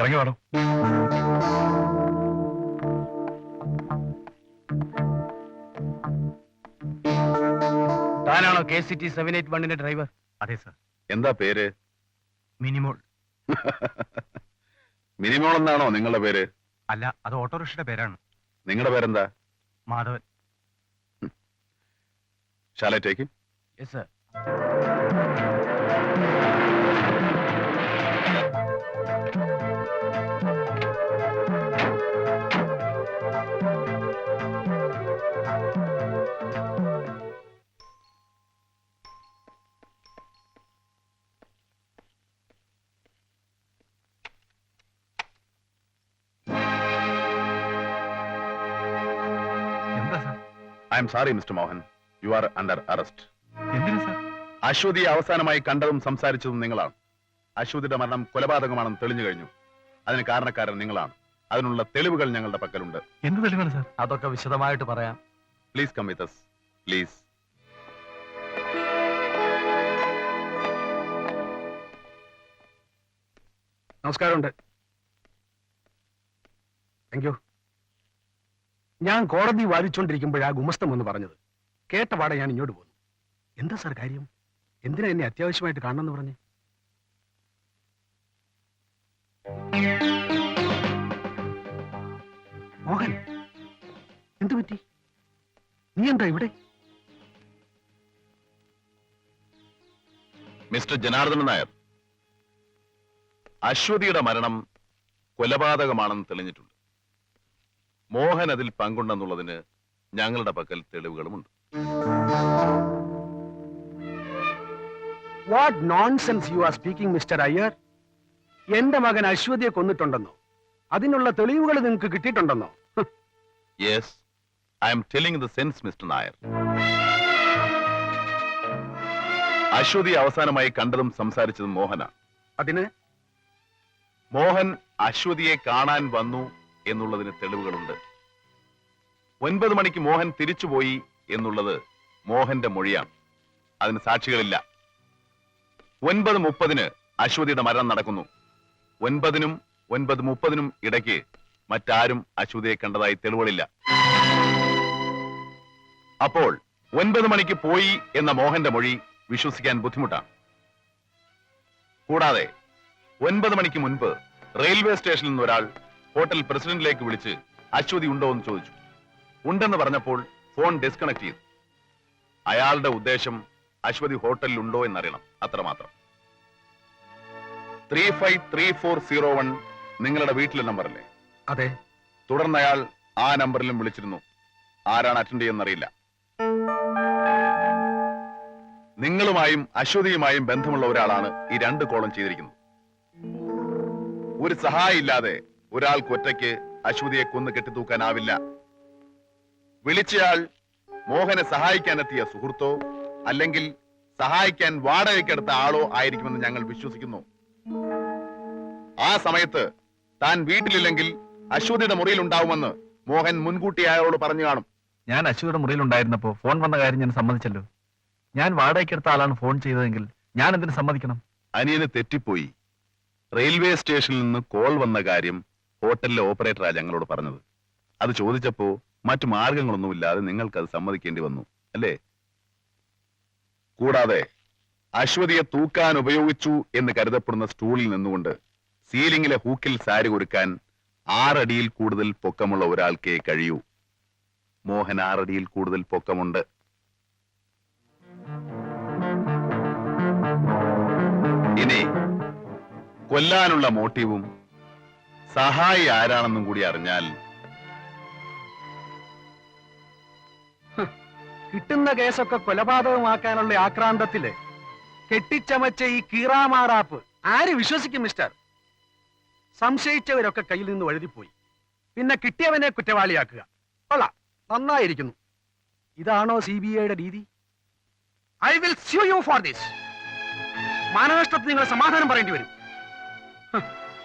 ഇറങ്ങി വേണം. താനാണോ KCT 781 driver? അതെ സർ. എന്താ പേര്? മിനിമോൾ. മിനിമോൾ എന്നാണോ നിങ്ങളുടെ പേര്? അല്ല, അത് ഓട്ടോറിക്ഷയുടെ പേരാണ്. നിങ്ങളുടെ പേരെന്താ? Madhavan. Shall I take him? Yes, sir. എന്താ sir? I am sorry, Mr. Mohan. You are under arrest. എന്തിനാ സർ? അശ്വതിയെ അവസാനമായി കണ്ടതും സംസാരിച്ചതും നിങ്ങളാണ്. അശ്വതിയുടെ മരണം കൊലപാതകമാണെന്ന് തെളിഞ്ഞു കഴിഞ്ഞു. അതിന് കാരണക്കാരൻ നിങ്ങളാണ്. അതിനുള്ള തെളിവുകൾ ഞങ്ങളുടെ പക്കലുണ്ട്. എന്ത് തെളിവാണ് സർ? അതൊക്കെ വിശദമായിട്ട് പറയാം. Please come with us. Please. നമസ്കാരമുണ്ട്. Thank you. ഞാൻ കോടതി വാദിച്ചുകൊണ്ടിരിക്കുമ്പോഴാ ഗുമസ്തം എന്ന് പറഞ്ഞത്. കേട്ട പാടെ ഞാൻ ഇങ്ങോട്ട് പോന്നു. എന്താ സാർ കാര്യം? എന്തിനാ എന്നെ അത്യാവശ്യമായിട്ട് കാണണമെന്ന് പറഞ്ഞേ? മോഹൻ, എന്തു പറ്റി? നീ എന്താ ഇവിടെ? മിസ്റ്റർ ജനാർദ്ദനൻ നായർ, അശ്വതിയുടെ മരണം കൊലപാതകമാണെന്ന് തെളിഞ്ഞിട്ടുണ്ട്. മോഹൻ അതിൽ പങ്കുണ്ടെന്നുള്ളതിന് ഞങ്ങളുടെ പക്കൽ തെളിവുകളുമുണ്ട്. What nonsense you are speaking mister Iyer? എന്റെ മകൻ അശ്വതിയെ കൊന്നിട്ടുണ്ടെന്നോ? അതിനുള്ള തെളിവുകൾ നിങ്ങൾക്ക് കിട്ടിയിട്ടുണ്ടെന്നോ? Yes, I am telling the sense mister Nair. അശ്വതി അവസാനമായി കണ്ടതും സംസാരിച്ചതും മോഹനാണ്. അതിന് മോഹൻ അശ്വതിയെ കാണാൻ വന്നു എന്നുള്ളതിന് തെളിവുകളുണ്ട്. 9 മണിക്ക് മോഹൻ തിരിച്ചുപോയി എന്നുള്ളത് മോഹന്റെ മൊഴിയാണ്. അതിന് സാക്ഷികളില്ല. 9:30 അശ്വതിയുടെ മരണം നടക്കുന്നു. 9-നും 9:30-നും ഇടയ്ക്ക് മറ്റാരും അശ്വതിയെ കണ്ടതായി തെളിവുകളില്ല. അപ്പോൾ 9 മണിക്ക് പോയി എന്ന മോഹന്റെ മൊഴി വിശ്വസിക്കാൻ ബുദ്ധിമുട്ടാണ്. കൂടാതെ 9 മണിക്ക് മുൻപ് റെയിൽവേ സ്റ്റേഷനിൽ നിന്ന് ഒരാൾ ഹോട്ടൽ പ്രസിഡന്റിലേക്ക് വിളിച്ച് അശ്വതി ഉണ്ടോ എന്ന് ചോദിച്ചു. ഉണ്ടെന്ന് പറഞ്ഞപ്പോൾ ഫോൺ ഡിസ്കണക്ട് ചെയ്തു. അയാളുടെ ഉദ്ദേശം അശ്വതി ഹോട്ടലിൽ ഉണ്ടോ എന്നറിയണം, അത്രമാത്രം. 353401 നിങ്ങളുടെ വീട്ടിലെ നമ്പറല്ലേ? അതെ. തുടർന്ന് അയാൾ ആ നമ്പറിലും വിളിച്ചിരുന്നു. ആരാണ് അറ്റൻഡ് ചെയ്യുന്നറിയില്ല. നിങ്ങളുമായും അശ്വതിയുമായും ബന്ധമുള്ള ഒരാളാണ് ഈ 2 കോളും ചെയ്തിരിക്കുന്നത്. ഒരു സഹായം ഇല്ലാതെ ഒരാൾക്ക് ഒറ്റയ്ക്ക് അശ്വതിയെ കൊന്നു കെട്ടിത്തൂക്കാനാവില്ല. വിളിച്ചയാൾ മോഹനെ സഹായിക്കാനെത്തിയ സുഹൃത്തോ അല്ലെങ്കിൽ സഹായിക്കാൻ വാടകയ്ക്കെടുത്ത ആളോ ആയിരിക്കുമെന്ന് ഞങ്ങൾ വിശ്വസിക്കുന്നു. ആ സമയത്ത് താൻ വീട്ടിലില്ലെങ്കിൽ അശ്വതിയുടെ മുറിയിൽ ഉണ്ടാവുമെന്ന് മോഹൻ മുൻകൂട്ടി അയാളോട് പറഞ്ഞു കാണും. ഞാൻ അശ്വതിയുടെ മുറിയിൽ ഉണ്ടായിരുന്നപ്പോ ഫോൺ വന്ന കാര്യം ഞാൻ സമ്മതിച്ചല്ലോ. ഞാൻ വാടകയ്ക്കെടുത്ത ആളാണ് ഫോൺ ചെയ്തതെങ്കിൽ ഞാൻ എന്തിനു സമ്മതിക്കണം? അനിയന് തെറ്റിപ്പോയി. റെയിൽവേ സ്റ്റേഷനിൽ നിന്ന് കോൾ വന്ന കാര്യം ഹോട്ടലിലെ ഓപ്പറേറ്ററാ ഞങ്ങളോട് പറഞ്ഞത്. അത് ചോദിച്ചപ്പോ മറ്റു മാർഗങ്ങളൊന്നുമില്ലാതെ നിങ്ങൾക്കത് സമ്മതിക്കേണ്ടി വന്നു അല്ലേ? കൂടാതെ അശ്വതിയെ തൂക്കാൻ ഉപയോഗിച്ചു എന്ന് കരുതപ്പെടുന്ന സ്റ്റൂളിൽ നിന്നുകൊണ്ട് സീലിംഗിലെ ഹൂക്കിൽ സാരി ഒരുക്കാൻ 6 അടിയിൽ കൂടുതൽ പൊക്കമുള്ള ഒരാൾക്കേ കഴിയൂ. മോഹൻ 6 അടിയിൽ കൂടുതൽ പൊക്കമുണ്ട്. ഇനി കൊല്ലാനുള്ള മോട്ടീവും സഹായി ആരാണെന്നും കൂടി അറിഞ്ഞാൽ കിട്ടുന്ന കേസൊക്കെ കൊലപാതകമാക്കാനുള്ള ആക്രാന്തത്തില് കെട്ടിച്ചമച്ച ഈ കീറാമാറാപ്പ് ആര് വിശ്വസിക്കും മിസ്റ്റർ? സംശയിച്ചവരൊക്കെ കയ്യിൽ നിന്ന് വഴുതിപ്പോയി. പിന്നെ കിട്ടിയവനെ കുറ്റവാളിയാക്കുക. കൊള്ളാം, നന്നായിരിക്കുന്നു. ഇതാണോ CBIയുടെ രീതി? I will sue you for this. മാനനഷ്ടത്തിന് നിങ്ങൾ സമാധാനം പറയേണ്ടി വരും.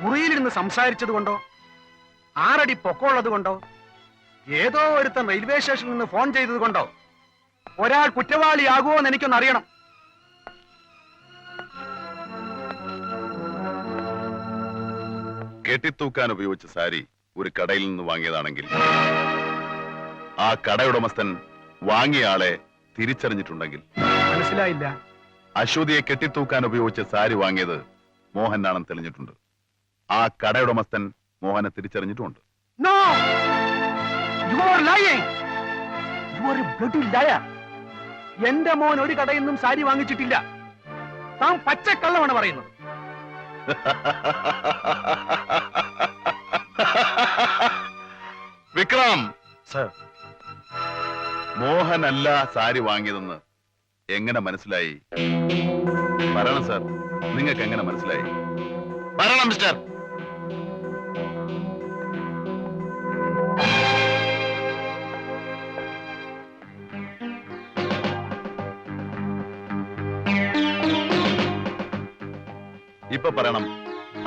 മുറിയിലിരുന്ന് സംസാരിച്ചത് കൊണ്ടോ 6 അടി പൊക്കമുള്ളത് കൊണ്ടോ ഏതോ ഒരുത്തൻ റെയിൽവേ സ്റ്റേഷനിൽ നിന്ന് ഫോൺ ചെയ്തത് കൊണ്ടോ ഒരാൾ കുറ്റവാളിയാകുമോ എന്ന് എനിക്കൊന്ന് അറിയണം. കെട്ടിത്തൂക്കാൻ ഉപയോഗിച്ച സാരി ഒരു കടയിൽ നിന്ന് വാങ്ങിയതാണെങ്കിൽ ആ കടയുടമസ്ഥൻ വാങ്ങിയ ആളെ തിരിച്ചറിഞ്ഞിട്ടുണ്ടെങ്കിൽ മനസ്സിലായില്ല. അശ്വതിയെ കെട്ടിത്തൂക്കാൻ ഉപയോഗിച്ച സാരി വാങ്ങിയത് മോഹനാണെന്ന് തെളിഞ്ഞിട്ടുണ്ട്. ആ കടയുടമസ്ഥൻ മോഹനെ തിരിച്ചറിഞ്ഞിട്ടുമുണ്ട്. No! You are lying! You are a bloody liar! എന്റെ മോൻ ഒരു കടയിൽ നിന്നും സാരി വാങ്ങിച്ചിട്ടില്ല. താൻ പച്ചക്കള്ളമാണ് പറയുന്നത്. വിക്രം സർ, മോഹനല്ല സാരി വാങ്ങിയതെന്ന് എങ്ങനെ മനസ്സിലായി? പറയണം സർ, നിങ്ങൾക്ക് എങ്ങനെ മനസ്സിലായി? പറയണം മിസ്റ്റർ. ഇപ്പൊ പറയണം,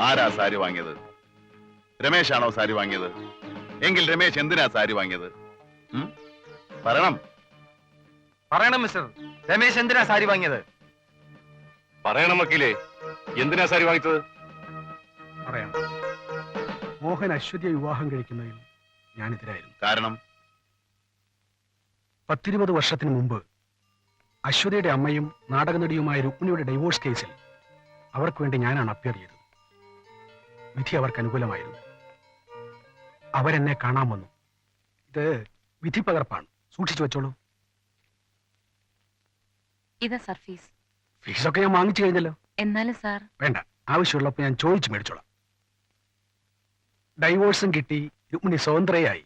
ആരാ സാരി വാങ്ങിയത്? രമേശാണോ സാരി വാങ്ങിയത്? എങ്കിൽ രമേശ് എന്തിനാ സാരി വാങ്ങിയത്? പറയണം. പറയണം മിസ്റ്റർ, രമേശ് എന്തിനാ സാരി വാങ്ങിയത്? പറയണം വക്കീലേ, എന്തിനാ സാരി വാങ്ങിച്ചത്? പറയാം. മോഹൻ അശ്വതിയെ വിവാഹം കഴിക്കുന്നതിൽ ഞാനെതിരായിരുന്നു. കാരണം 10-20 വർഷത്തിന് മുമ്പ് അശ്വതിയുടെ അമ്മയും നാടകനടിയുമായ രുക്മിണിയുടെ ഡൈവോഴ്സ് കേസിൽ അവർക്ക് വേണ്ടി ഞാനാണ് അപ്പിയർ ചെയ്തത്. വിധി അവർക്ക് അനുകൂലമായിരുന്നു. അവരെന്നെ കാണാൻ വന്നു. ഇത് വിധി പകർപ്പാണ്, സൂക്ഷിച്ചു വെച്ചോളൂ. ഇതാ സർ ഫീസ്. ഫീസൊക്കെ ഞാൻ വാങ്ങിച്ചു കഴിഞ്ഞല്ലോ. എന്നാലും സാർ. വേണ്ട, ആവശ്യമുള്ളപ്പോൾ ഞാൻ ചോദിച്ചു മേടിച്ചോളാം. ഡൈവോഴ്സും കിട്ടി, രുക്മിണി സ്വതന്ത്രയായി.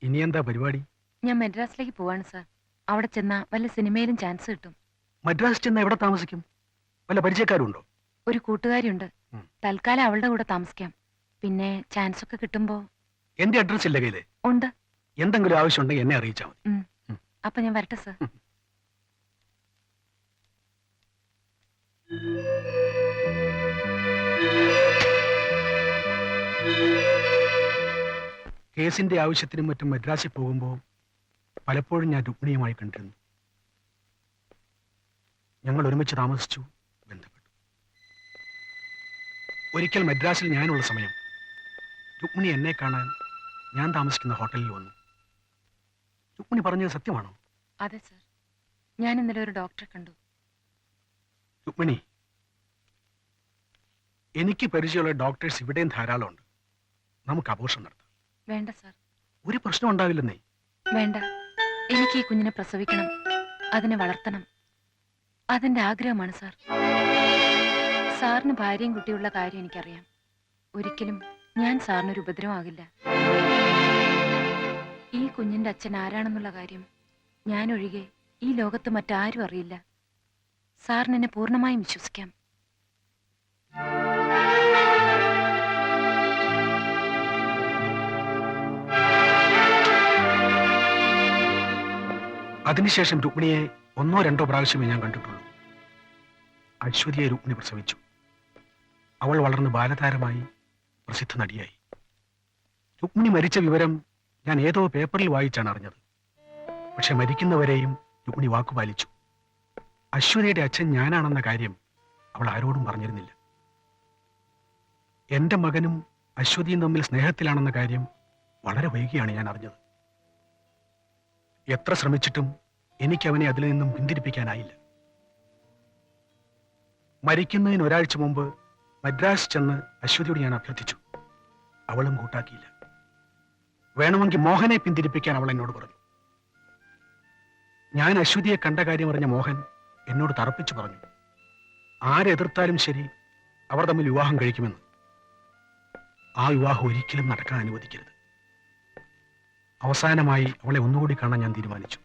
ഇനി എന്താ പരിപാടി? ഞാൻ മദ്രാസിലേക്ക് പോവാണ് സാർ. അവിടെ ചെന്നാ വല്ല സിനിമയിലും ചാൻസ് കിട്ടും. മദ്രാസ് ചെന്ന എവിടെ താമസിക്കും? വല്ല പരിചയക്കാരുണ്ടോ? ഒരു കൂട്ടുകാരിയുണ്ട്. തൽക്കാലം അവളുടെ കൂടെ താമസിക്കാം. പിന്നെ ചാൻസ് ഒക്കെ കിട്ടുമ്പോ. എന്റെ അഡ്രസ് ഇല്ല കയ്യില്? ഉണ്ട്. എന്തെങ്കിലും ആവശ്യമുണ്ടെങ്കിൽ എന്നെ അറിയിച്ചാൽ മതി. അപ്പൊ ഞാൻ വരട്ടെ സാർ. കേസിന്റെ ആവശ്യത്തിനും മറ്റും മദ്രാസിൽ പോകുമ്പോൾ പലപ്പോഴും ഞാൻ രുക്മിണിയുമായി കണ്ടിരുന്നു. ഞങ്ങൾ ഒരുമിച്ച് താമസിച്ചു, ബന്ധപ്പെട്ടു. ഒരിക്കൽ മദ്രാസിൽ ഞാനുള്ള സമയം രുക്മിണി എന്നെ കാണാൻ ഞാൻ താമസിക്കുന്ന ഹോട്ടലിൽ വന്നു. രുക്മിണി പറഞ്ഞത് സത്യമാണോ? അതെ സാർ, ഞാൻ ഇന്നലെ ഒരു ഡോക്ടറെ കണ്ടു. രുക്മിണി, എനിക്ക് പരിചയമുള്ള ഡോക്ടേഴ്സ് ഇവിടെയും ധാരാളമുണ്ട്. നമുക്ക് അബോർഷൻ നടത്താം. വേണ്ട സാർ. ഒരു പ്രശ്നം ഉണ്ടാവില്ലെന്നേ. വേണ്ട, എനിക്ക് ഈ കുഞ്ഞിനെ പ്രസവിക്കണം, അതിനെ വളർത്തണം. അതെന്റെ ആഗ്രഹമാണ് സാർ. സാറിന് ഭാര്യയും കുട്ടിയുള്ള കാര്യം എനിക്കറിയാം. ഒരിക്കലും ഞാൻ സാറിനൊരു ഉപദ്രവമാകില്ല. ഈ കുഞ്ഞിന്റെ അച്ഛൻ ആരാണെന്നുള്ള കാര്യം ഞാൻ ഒഴികെ ഈ ലോകത്ത് മറ്റാരും അറിയില്ല. സാറിന് എന്നെ പൂർണ്ണമായും വിശ്വസിക്കാം. അതിനുശേഷം രുക്മിണിയെ 1-2 പ്രാവശ്യമേ ഞാൻ കണ്ടിട്ടുള്ളൂ. അശ്വതിയെ രുക്മിണി പ്രസവിച്ചു. അവൾ വളർന്ന് ബാലതാരമായി, പ്രസിദ്ധ നടിയായി. രുക്മിണി മരിച്ച വിവരം ഞാൻ ഏതോ പേപ്പറിൽ വായിച്ചാണ് അറിഞ്ഞത്. പക്ഷെ മരിക്കുന്നവരെയും രുക്മിണി വാക്കുപാലിച്ചു. അശ്വതിയുടെ അച്ഛൻ ഞാനാണെന്ന കാര്യം അവൾ ആരോടും പറഞ്ഞിരുന്നില്ല. എന്റെ മകനും അശ്വതിയും തമ്മിൽ സ്നേഹത്തിലാണെന്ന കാര്യം വളരെ വൈകിയാണ് ഞാൻ അറിഞ്ഞത്. എത്ര ശ്രമിച്ചിട്ടും എനിക്ക് അവനെ അതിൽ നിന്നും പിന്തിരിപ്പിക്കാനായില്ല. മരിക്കുന്നതിന് ഒരാഴ്ച മുമ്പ് മദ്രാസ് ചെന്ന് അശ്വതിയോട് ഞാൻ അഭ്യർത്ഥിച്ചു. അവളും കൂട്ടാക്കിയില്ല. വേണമെങ്കിൽ മോഹനെ പിന്തിരിപ്പിക്കാൻ അവൾ എന്നോട് പറഞ്ഞു. ഞാൻ അശ്വതിയെ കണ്ട കാര്യം അറിഞ്ഞ മോഹൻ എന്നോട് തറപ്പിച്ചു പറഞ്ഞു, ആരെതിർത്താലും ശരി അവർ തമ്മിൽ വിവാഹം കഴിക്കുമെന്ന്. ആ വിവാഹം ഒരിക്കലും നടക്കാൻ അനുവദിക്കരുത്. അവസാനമായി അവളെ ഒന്നുകൂടി കാണാൻ ഞാൻ തീരുമാനിച്ചു.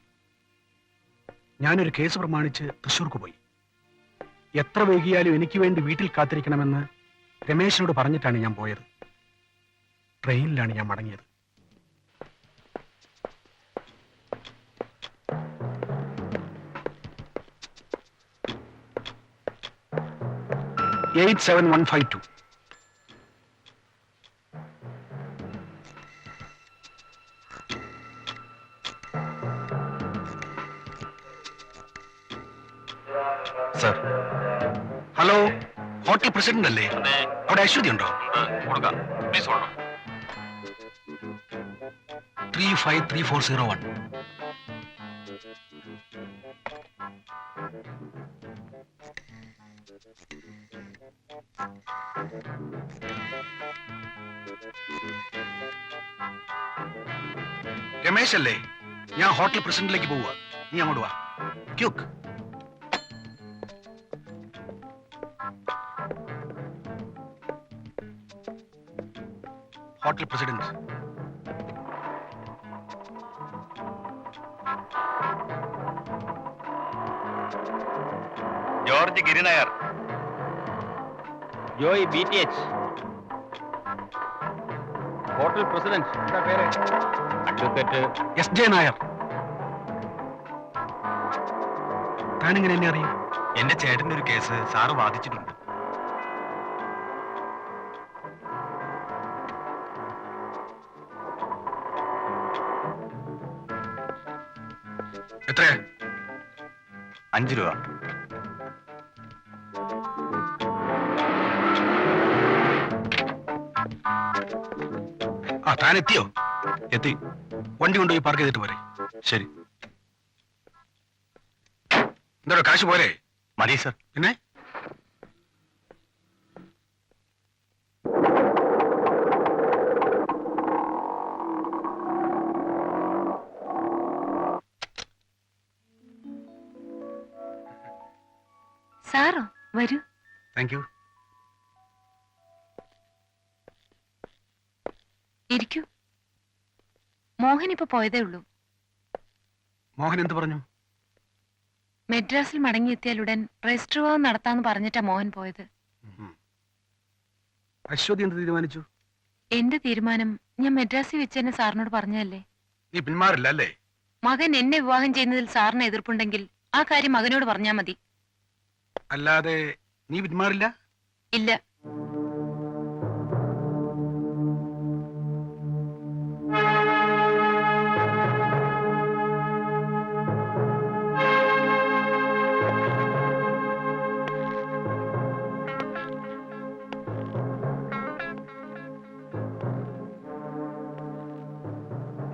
ഞാനൊരു കേസ് പ്രമാണിച്ച് തൃശ്ശൂർക്ക് പോയി. എത്ര വൈകിയാലും എനിക്ക് വേണ്ടി വീട്ടിൽ കാത്തിരിക്കണമെന്ന് രമേശിനോട് പറഞ്ഞിട്ടാണ് ഞാൻ പോയത്. ട്രെയിനിലാണ് ഞാൻ മടങ്ങിയത്. $87152. സർ. ഹലോ, ഹോട്ടൽ പ്രസിഡന്റ് അല്ലേ? അവിടെ അശ്വതി ഉണ്ടോ? Please hold 353401. രമേശ് അല്ലേ? ഞാൻ ഹോട്ടൽ പ്രസിഡന്റിലേക്ക് പോവുക. നീ അങ്ങോട്ട് വാ. Quick. Hotel president. George Girinair. Joy BTH. Hotel president. എന്താ പേര്? Advocate SJ Nair. താനിങ്ങനെ എന്നെ അറിയും? എന്റെ ചേട്ടന്റെ ഒരു കേസ് സാറ് വാദിച്ചിട്ടുണ്ട്. എത്രയാ? 5 രൂപ. ആ, താൻ എത്തിയോ? എത്തി. വണ്ടി കൊണ്ടുപോയി പാർക്ക് ചെയ്തിട്ട് പോരെ. ശരി. എന്താ കാശ് പോരെ? മതി സർ. പിന്നെ സാറോ വരൂ. Thank you. ഇരിക്കൂ. മോഹൻ ഇപ്പൊ പോയതേ ഉള്ളൂ. മോഹൻ എന്ത് പറഞ്ഞു? മെഡ്രാസിൽ മടങ്ങിയെത്തിയാലുടൻ രജിസ്റ്റർ വിവാഹം നടത്താന്ന് പറഞ്ഞിട്ടാ മോഹൻ പോയത്. അശ്വതി എന്ത് തീരുമാനിച്ചു? എന്റെ തീരുമാനം ഞാൻ മെഡ്രാസിൽ വെച്ച് തന്നെ സാറിനോട് പറഞ്ഞതല്ലേ. നീ പിന്മാറില്ല അല്ലേ? മകൻ എന്നെ വിവാഹം ചെയ്യുന്നതിൽ സാറിന് എതിർപ്പുണ്ടെങ്കിൽ ആ കാര്യം മകനോട് പറഞ്ഞാ മതി. അല്ലാതെ നീ പിന്മാറില്ല? ഇല്ല.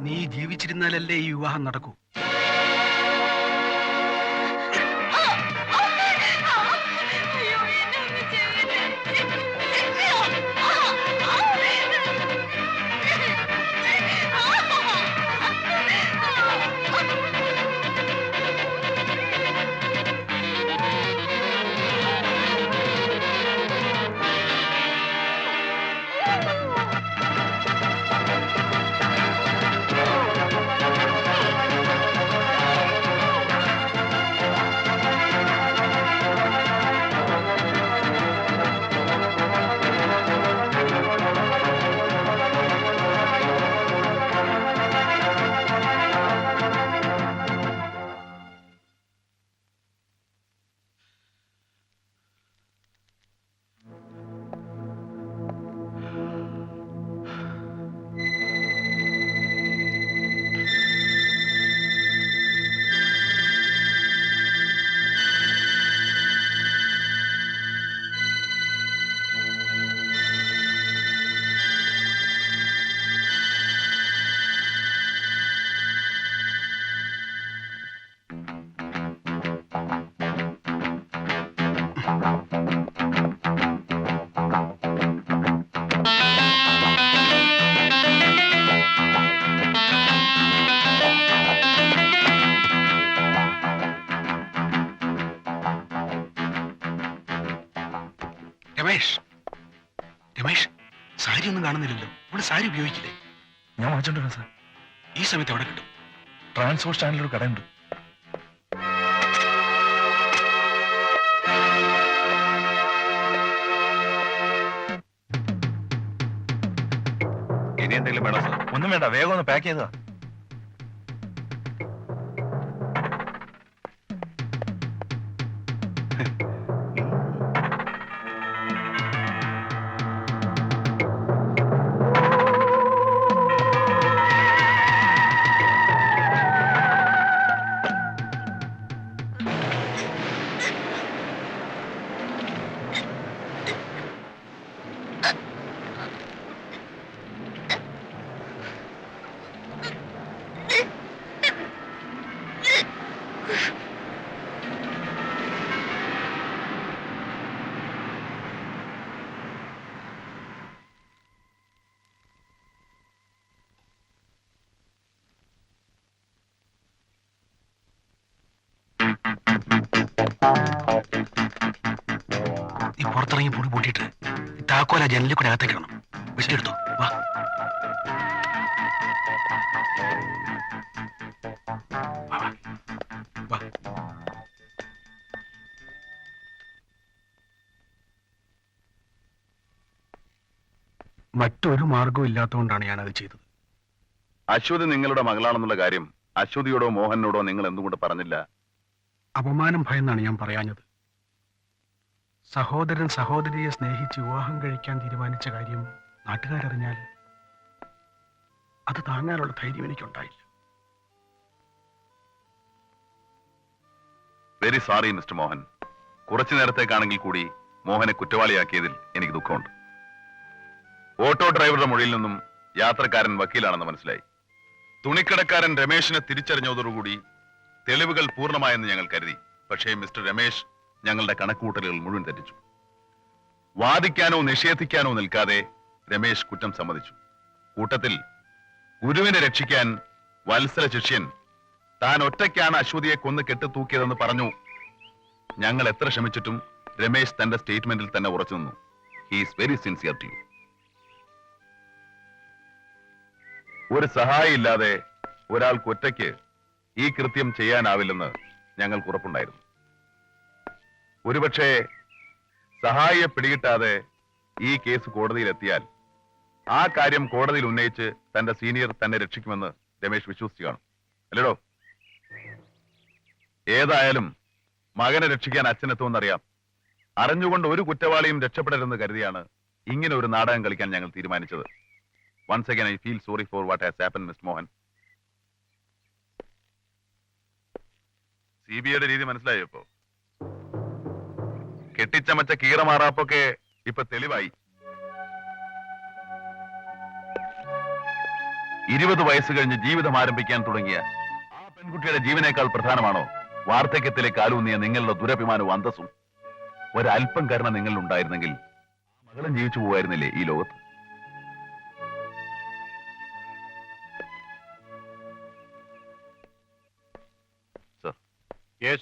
നീ ജീവിച്ചിരുന്നാലല്ലേ ഈ വിവാഹം നടക്കൂ. രമേഷ്, രമേഷ്, സാരി ഒന്നും കാണുന്നില്ലല്ലോ. ഇവിടെ സാരി ഉപയോഗിക്കില്ലേ? ഞാൻ വാങ്ങിച്ചോണ്ടിരുന്നു സാർ. ഈ സമയത്ത് എവിടെ കിട്ടും? ട്രാൻസ്പോർട്ട് സ്റ്റാൻഡിൽ ഒരു കടയുണ്ട്. ഇനി എന്തെങ്കിലും വേണോ സാർ? ഒന്നും വേണ്ട, വേഗം ഒന്ന് പാക്ക് ചെയ്തതാ. നീ പുറത്തിറങ്ങി പൊടി പൂട്ടിയിട്ട് ഈ താക്കോല ജനലിൽ കൂടെ അകത്തേക്ക് ഇടണം. വെട്ടിയെടുത്തോ. വാ. വാ, വാ. വാ. മറ്റൊരു മാർഗവും ഇല്ലാത്തതുകൊണ്ടാണ് ഞാനത് ചെയ്തത്. അശ്വതി നിങ്ങളുടെ മകളാണെന്നുള്ള കാര്യം അശ്വതിയോടോ മോഹനോടോ നിങ്ങൾ എന്തുകൊണ്ട് പറഞ്ഞില്ല? അപമാനം ഭയന്നാണ് ഞാൻ പറയാഞ്ഞത്. സഹോദരൻ സഹോദരിയെ സ്നേഹിച്ച് വിവാഹം കഴിക്കാൻ തീരുമാനിച്ച കാര്യം നാട്ടുകാരറിഞ്ഞാൽ അത് താങ്ങാനുള്ള ധൈര്യം എനിക്കുണ്ടായില്ല. Very sorry mister Mohan. കുറച്ചു നേരത്തേക്കാണെങ്കിൽ കൂടി മോഹനെ കുറ്റവാളിയാക്കിയതിൽ എനിക്ക് ദുഃഖമുണ്ട്. ഓട്ടോ ഡ്രൈവറുടെ മൊഴിയിൽ നിന്നും യാത്രക്കാരൻ വക്കീലാണെന്ന് മനസ്സിലായി. തുണിക്കടക്കാരൻ രമേശിനെ തിരിച്ചറിഞ്ഞതോടുകൂടി തെളിവുകൾ പൂർണ്ണമായെന്ന് ഞങ്ങൾ കരുതി. പക്ഷേ മിസ്റ്റർ രമേശ് ഞങ്ങളുടെ കണക്കുകൂട്ടലുകൾ മുഴുവൻ തെറ്റിച്ചു. വാദിക്കാനോ നിഷേധിക്കാനോ നിൽക്കാതെ രമേശ് കുറ്റം സമ്മതിച്ചു. കൂട്ടത്തിൽ ഗുരുവിനെ രക്ഷിക്കാൻ വത്സല ശിഷ്യൻ താൻ ഒറ്റയ്ക്കാണ് അശ്വതിയെ കൊന്ന് കെട്ടിത്തൂക്കിയതെന്ന് പറഞ്ഞു. ഞങ്ങൾ എത്ര ശ്രമിച്ചിട്ടും രമേശ് തന്റെ സ്റ്റേറ്റ്മെന്റിൽ തന്നെ ഉറച്ചു നിന്നു. He is very sincere to you. ഒരു സഹായം ഇല്ലാതെ ഒരാൾക്ക് ഒറ്റയ്ക്ക് ഈ കൃത്യം ചെയ്യാനാവില്ലെന്ന് ഞങ്ങൾക്ക് ഉറപ്പുണ്ടായിരുന്നു. ഒരുപക്ഷെ സഹായിയെ പിടികിട്ടാതെ ഈ കേസ് കോടതിയിലെത്തിയാൽ ആ കാര്യം കോടതിയിൽ ഉന്നയിച്ച് തന്റെ സീനിയർ തന്നെ രക്ഷിക്കുമെന്ന് രമേശ് വിശ്വസിച്ചു കാണും. അല്ലേടോ? ഏതായാലും മകനെ രക്ഷിക്കാൻ അച്ഛനെത്തുമെന്നറിയാം. അറിഞ്ഞുകൊണ്ട് ഒരു കുറ്റവാളിയും രക്ഷപ്പെടരുതെന്ന് കരുതിയാണ് ഇങ്ങനെ ഒരു നാടകം കളിക്കാൻ ഞങ്ങൾ തീരുമാനിച്ചത്. Once again, I feel sorry for what has happened, Mr. Mohan. CBIയുടെ രീതി മനസ്സിലായോ ഇപ്പോ? കെട്ടിച്ചമച്ച കീറമാറാപ്പൊക്കെ ഇപ്പൊ തെളിവായി. 20 വയസ്സ് കഴിഞ്ഞ് ജീവിതം ആരംഭിക്കാൻ തുടങ്ങിയ ആ പെൺകുട്ടിയുടെ ജീവനേക്കാൾ പ്രധാനമാണോ വാർദ്ധക്യത്തിലേക്ക് കാലൂന്നിയ നിങ്ങളുടെ ദുരഭിമാനവും അന്തസ്സും? ഒരല്പം കരുണ നിങ്ങളിൽ ഉണ്ടായിരുന്നെങ്കിൽ മകളും ജീവിച്ചു പോവായിരുന്നില്ലേ ഈ ലോകത്ത്? Yes,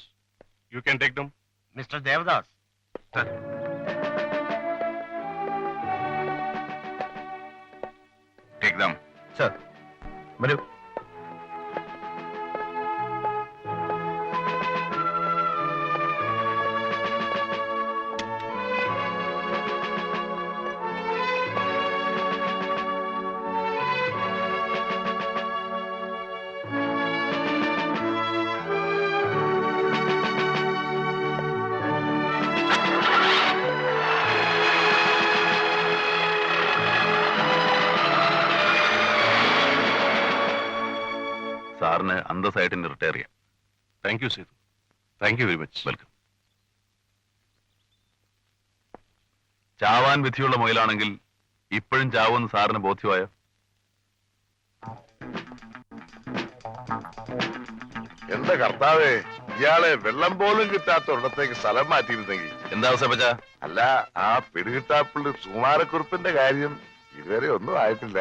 you can take them. Mr. Devdas. Take them. Sir. വരൂ. സാറിന് അന്തസ്സായിട്ട് റിട്ടയർ ചെയ്യാം. Thank you, Setu. Thank you very much. Welcome. ചാവാൻ വിധിയുള്ള മുയലാണെങ്കിൽ ഇപ്പോഴും ചാവുമെന്ന് സാറിന് ബോധ്യമായോ? എന്റെ കർത്താവേ, ഇയാളെ വെള്ളം പോലും കിട്ടാത്ത ഒരിടത്തേക്ക് സ്ഥലം മാറ്റിയിരുന്നെങ്കിൽ. എന്താ അവസ്ഥ? അല്ല, ആ പിടികിട്ടാപ്പുള്ളി സുകുമാരക്കുറുപ്പിന്റെ കാര്യം ഇതുവരെ ഒന്നും ആയിട്ടില്ല.